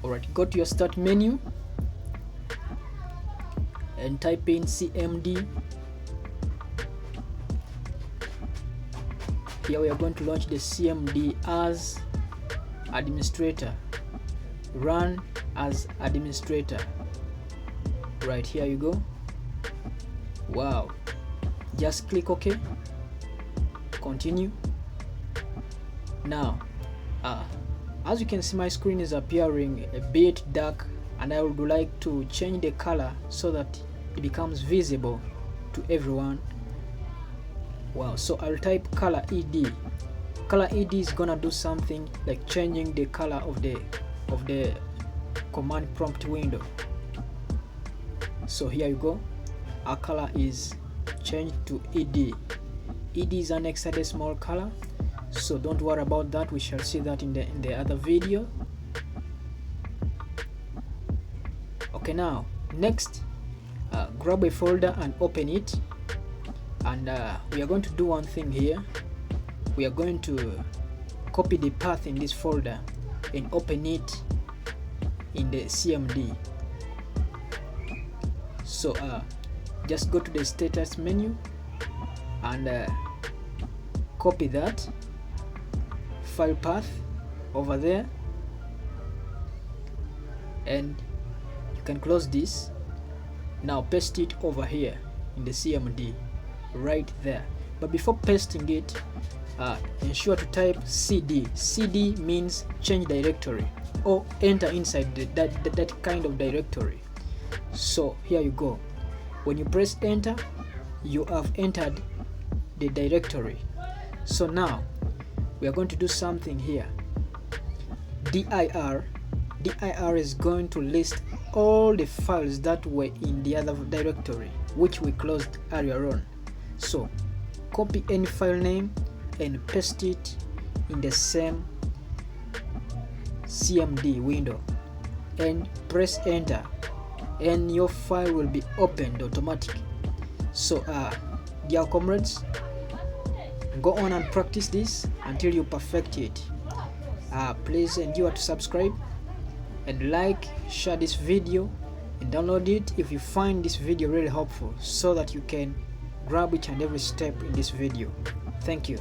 Alright, go to your start menu and type in CMD. Here we are going to launch the CMD as administrator, run as administrator. Right, here you go. Wow, just click OK, continue. Now as you can see, my screen is appearing a bit dark, and I would like to change the color so that it becomes visible to everyone. Wow, so I'll type color ed. Color ed is gonna do something like changing the color of the command prompt window. So here you go, our color is changed to ed. Ed is an hexadecimal color, so don't worry about that. We shall see that in the other video. Okay, now next, grab a folder and open it, and we are going to do one thing here. We are going to copy the path in this folder and open it in the CMD. So just go to the status menu and copy that file path over there, and you can close this. Now paste it over here in the CMD right there. But before pasting it, ensure to type cd. Cd means change directory or enter inside that kind of directory. So here you go. When you press enter, you have entered the directory. So now we are going to do something here. dir is going to list all the files that were in the other directory which we closed earlier on. So copy any file name and paste it in the same CMD window and press enter, and your file will be opened automatically. So dear comrades, go on and practice this until you perfect it. Please endure to subscribe and like, share this video and download it if you find this video really helpful, so that you can grab each and every step in this video. Thank you.